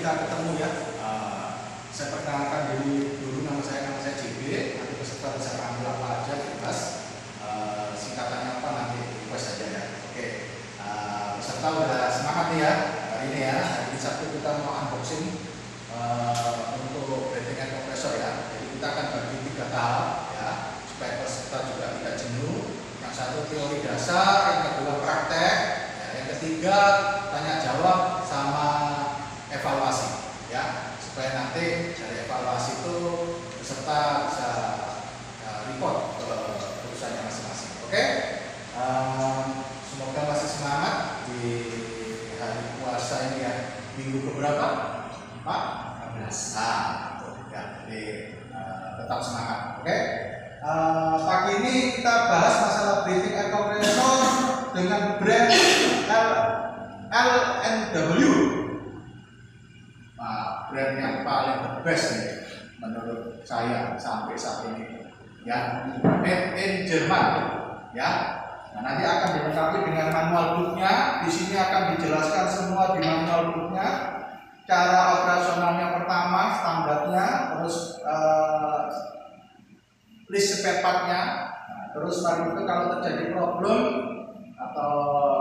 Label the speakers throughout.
Speaker 1: kita ketemu ya. Saya perkenalkan diri dulu, nama saya JB. Nanti peserta bisa panggil apa aja bebas. Singkatannya apa nanti request aja ya. Oke. Peserta udah semangat nih ya hari ini ya. Hari ini Sabtu kita mau unboxing untuk breathing air compressor ya. Jadi kita akan bagi 3 tahap ya, supaya peserta juga tidak jenuh. Yang satu teori dasar, yang kedua praktek, ya, yang ketiga tanya jawab sama evaluasi ya, supaya nanti dari evaluasi itu peserta bisa report ke perusahaannya masing-masing. Oke, semoga masih semangat di hari puasa ini ya. Minggu keberapa? 14. Ya, jadi tetap semangat. Oke. Pagi ini kita bahas masalah breathing air compressor dengan brand L&W. Brand yang paling the best nih menurut saya sampai saat ini ya, made in Jerman ya. Nah, nanti akan dilengkapi dengan manual booknya. Di sini akan dijelaskan semua di manual booknya, cara operasionalnya pertama, standarnya, terus list spare partnya. Nah, terus baru itu kalau terjadi problem atau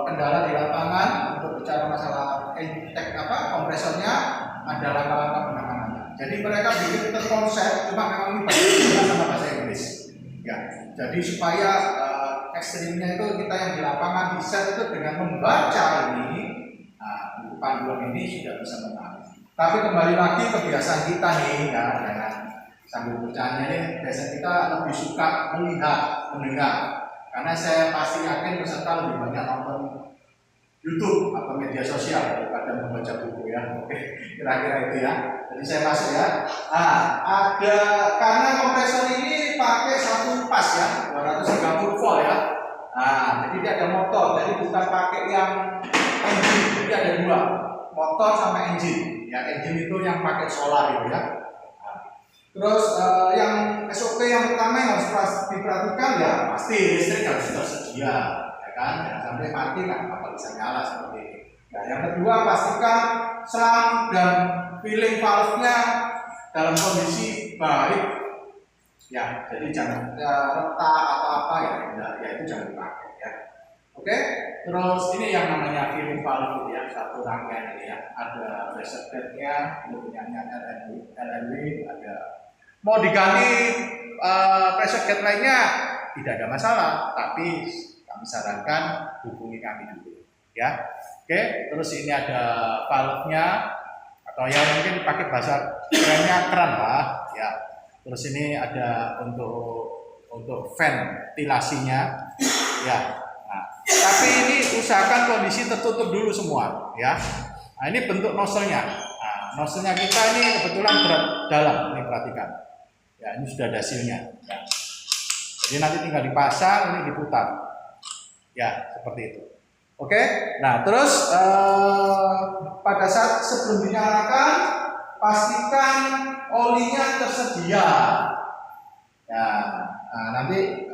Speaker 1: kendala di lapangan untuk bicara masalah kompresornya, ada langkah-langkah penanganannya. Jadi mereka bikin terkonsep, cuma memang ini bahasa sama bahasa Inggris. Ya, jadi supaya ekstrimnya itu kita yang di lapangan di set itu dengan membaca ini, buku panduan ini sudah bisa memahami. Tapi kembali lagi kebiasaan kita nih ya, jangan sambil bercanda nih, biasa kita lebih suka melihat, mendengar. Karena saya pasti yakin peserta lebih banyak nonton YouTube atau media sosial daripada membaca buku ya. Oke, kira-kira itu ya. Jadi saya masuk ya. Ada karena kompresor ini pakai satu pas ya, 230 volt ya. Jadi dia ada motor, jadi bukan pakai yang engine. Jadi ada 2, motor sama engine. Ya, engine itu yang pakai solar itu ya. Terus yang SOP yang pertama yang harus diperhatikan ya, pasti listrik harus tersedia, ya kan? Jangan sampai mati kan, apa bisa nyala seperti ini. Nah, yang kedua pastikan selang dan filling valve-nya dalam kondisi baik. Ya, jadi jangan retak atau apa ya, itu jangan dipakai ya. Oke, terus ini yang namanya filling valve ya, satu rangkaian ini ya. Ada pressure gate-nya, ini punyanya L&W, ada. Mau diganti pressure gate lainnya tidak ada masalah, tapi kami sarankan hubungi kami dulu ya. Oke, terus ini ada valve-nya atau yang mungkin pakai bahasa kerennya keran lah ya. Terus ini ada untuk ventilasinya ya. Nah, tapi ini usahakan kondisi tertutup dulu semua ya. Nah, ini bentuk nozzle-nya. Nah, nozzle-nya kita ini kebetulan berat dalam, ini perhatikan. Ya, ini sudah ada hasilnya. Ya. Jadi nanti tinggal dipasang, ini diputar. Ya, seperti itu. Oke. Nah, terus pada saat sebelum dinyalakan, pastikan olinya tersedia. Ya, nanti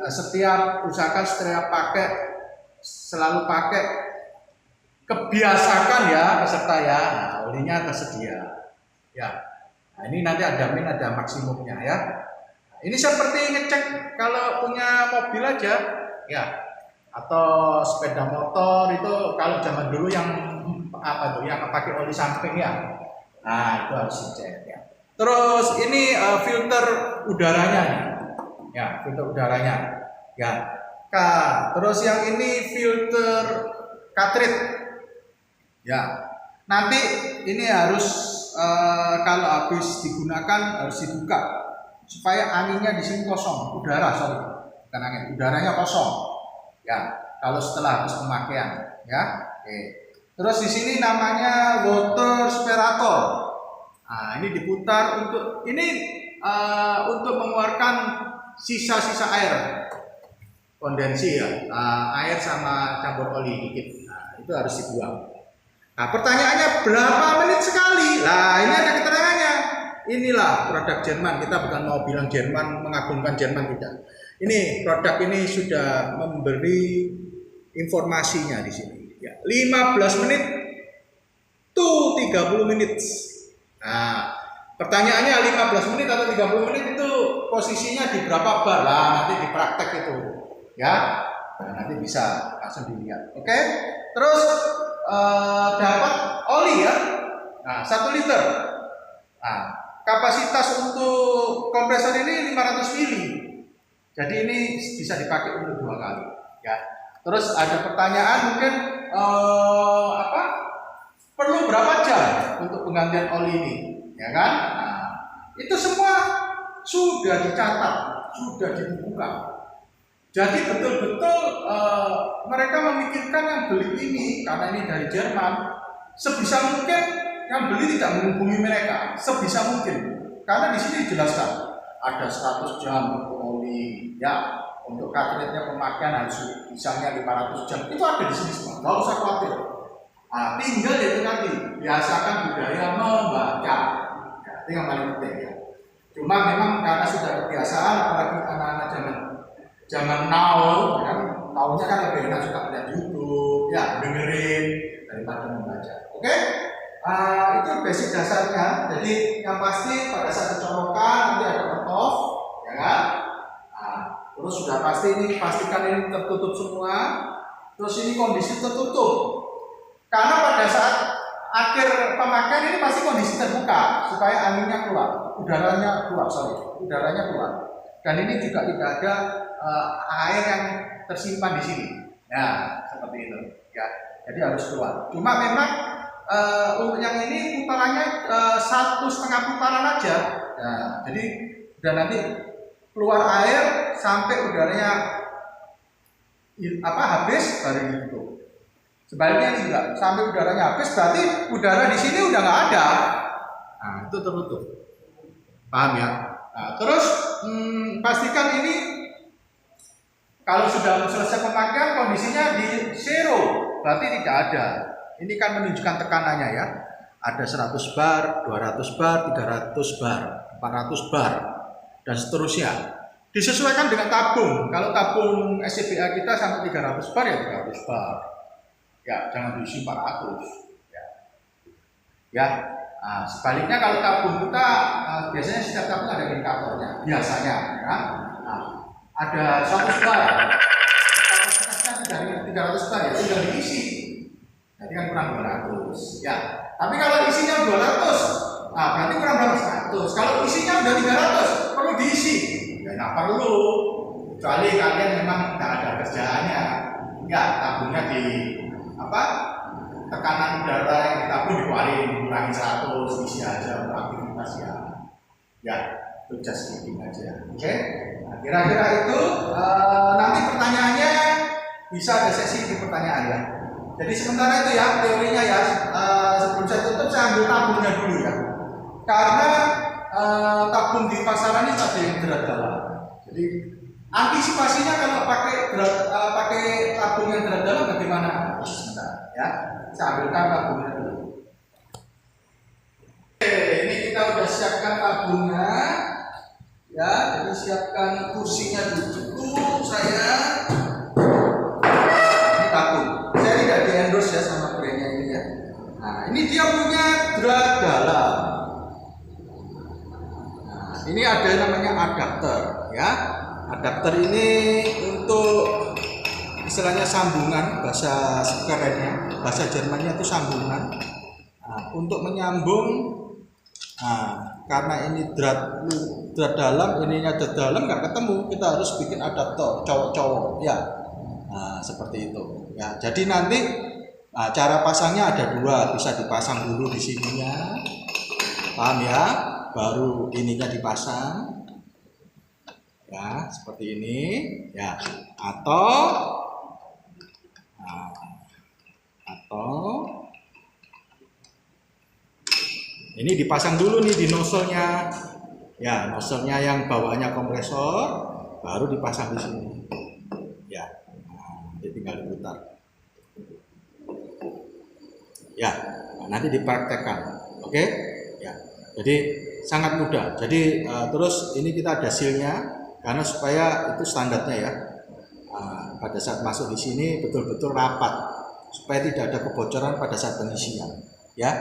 Speaker 1: usahakan setiap pakai selalu pakai, kebiasakan ya peserta ya. Nah, olinya tersedia. Ya. Nah, ini nanti ada min, ada maksimumnya ya. Nah, ini seperti ngecek kalau punya mobil aja ya, atau sepeda motor itu kalau zaman dulu yang yang pakai oli samping ya. Nah, itu harus dicek ya. Terus ini filter udaranya ya, filter udaranya ya. Terus yang ini filter cartridge ya. Nanti ini harus kalau habis digunakan harus dibuka supaya anginnya di sini kosong, bukan angin, udaranya kosong ya. Kalau setelah habis pemakaian ya. Oke. Terus di sini namanya water sperator. Nah, ini diputar untuk mengeluarkan sisa-sisa air kondensi ya, air sama campur oli dikit. Nah, itu harus dibuang. Nah, pertanyaannya berapa menit sekali? Nah, ini ada keterangannya. Inilah produk Jerman. Kita bukan mau bilang Jerman, mengagungkan Jerman, tidak. Ini produk ini sudah memberi informasinya di sini. Ya, 15 menit to 30 menit. Nah, pertanyaannya 15 menit atau 30 menit itu posisinya di berapa bar lah, nanti di praktek itu ya. Nah, nanti bisa langsung dilihat. Oke, terus dapat oli ya. Nah, 1 liter. Nah, kapasitas untuk kompresor ini 500 mili. Jadi ini bisa dipakai untuk 2 kali ya. Terus ada pertanyaan mungkin perlu berapa jam untuk penggantian oli ini, ya kan? Nah, itu semua sudah dicatat, sudah dibukukan. Jadi betul-betul mereka memikirkan yang beli ini karena ini dari Jerman. Sebisa mungkin yang beli tidak menghubungi mereka, sebisa mungkin. Karena di sini dijelaskan ada 100 jam untuk oli, ya. Untuk cartridge-nya pemakaian harus misalnya 500 jam. Itu ada di sini semua. Nggak usah khawatir. Nah, tinggal itu nanti biasakan budaya membaca. Ya, itu yang paling penting ya. Cuma memang karena sudah kebiasaan, apalagi anak-anak zaman now, kan tahunya kan lebih enak suka lihat YouTube, ya dengerin daripada membaca. Oke? Itu basic dasarnya. Jadi yang pasti pada saat dicolokan nanti ada cut-off, ya kan? Terus sudah pasti ini pastikan ini tertutup semua. Terus ini kondisi tertutup. Karena pada saat akhir pemakaian ini pasti kondisi terbuka supaya anginnya keluar, udaranya keluar. Dan ini juga tidak ada air yang tersimpan di sini. Nah, seperti itu ya. Jadi harus keluar. Cuma memang untuk yang ini putarannya 1,5 putaran aja. Nah, jadi dan nanti keluar air sampai udaranya habis baru ditutup. Sebaliknya ini juga sampai udaranya habis berarti udara di sini udah nggak ada. Nah, itu tertutup. Paham ya? Nah, terus pastikan ini kalau sudah selesai pemakaian kondisinya di zero, berarti tidak ada. Ini kan menunjukkan tekanannya ya. Ada 100 bar, 200 bar, 300 bar, 400 bar dan seterusnya. Disesuaikan dengan tabung. Kalau tabung SCBA kita sampai 300 bar ya 300 bar. Ya, jangan diisi 400. Ya. Nah, sebaliknya kalau tabung kita biasanya setiap tabung ada indikatornya. Biasanya ya. Nah, ada 100 bar. Kapasitasnya dari 300 bar ya sudah diisi. Jadi kan kurang 200. Ya. Tapi kalau isinya 200, nah berarti kurang berapa? 100. Kalau isinya udah 300, perlu diisi. Ya nggak perlu. Kecuali kalian memang nggak ada kerjaannya. Ya, tabungnya di tekanan udara yang ditabung dikeluarin, kurangi 100, isi aja untuk aktivitas ya itu just kidding aja. Oke? Nah, kira-kira itu nanti pertanyaannya bisa ada sesi di pertanyaan ya. Jadi sementara itu ya teorinya ya, sebelum saya tutup saya ambil tabungnya dulu ya. Karena tabung di pasaran ini ada yang berat dalam. Jadi antisipasinya kalau pakai tabung yang berat dalam bagaimana? Sebentar ya. Saya ambilkan tabungnya dulu. Oke, ini kita udah siapkan tabungnya. Ya, jadi siapkan kursinya dulu saya. Ini tabung. Saya tidak di endorse ya sama brandnya ini ya. Nah, ini dia punya drat dalam. Nah, ini ada namanya adapter ya. Adapter ini untuk istilahnya sambungan, bahasa kerennya, bahasa Jermannya itu sambungan. Nah, untuk menyambung, nah karena ini drat dalam, ininya drat dalam nggak ketemu, kita harus bikin adaptor cowok-cowok ya. Nah, seperti itu ya. Jadi nanti cara pasangnya ada 2, bisa dipasang dulu di sininya, paham ya? Baru ininya dipasang. Ya, seperti ini ya, atau ini dipasang dulu nih di nozzle-nya ya, nozzle-nya yang bawahnya kompresor baru dipasang di sini ya. Nah, nanti tinggal diputar ya. Nah, nanti dipraktekkan. Oke ya, jadi sangat mudah. Jadi terus ini kita ada seal-nya karena supaya itu standarnya ya. Pada saat masuk di sini betul-betul rapat supaya tidak ada kebocoran pada saat pengisian ya.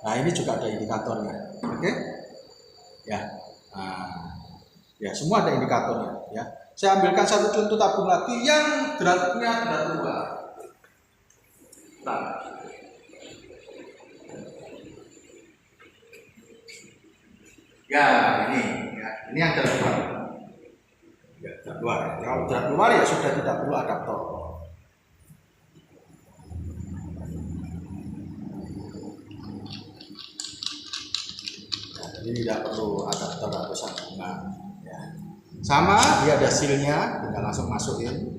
Speaker 1: Nah, ini juga ada indikatornya. Oke? Ya. Nah, ya, semua ada indikatornya ya. Saya ambilkan satu contoh tabung lagi yang grafiknya berat luar. Nah. Ya, ini yang berat luar. Ya, berat luar. Kalau berat luar ya sudah tidak perlu adaptor. Jadi tidak perlu adaptor atau sambungan ya. Sama dia ada sealnya, tinggal langsung masukin.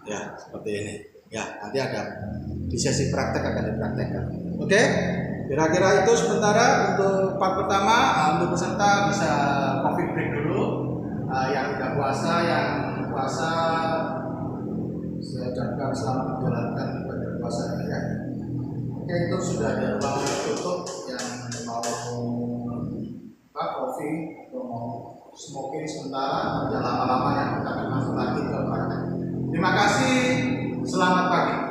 Speaker 1: Ya, seperti ini. Ya, nanti ada di sesi praktek akan dipraktekkan. Oke, kira-kira itu sementara untuk part pertama. Untuk peserta bisa coffee break dulu. Yang tidak puasa, yang puasa saya ucapkan selamat menjalankan ibadah puasa ya. Oke, itu sudah ada ruang tutup yang mau coffee atau mau smoking sementara. Jangan lama-lama ya, kita akan masuk lagi ke praktek. Terima kasih, selamat pagi.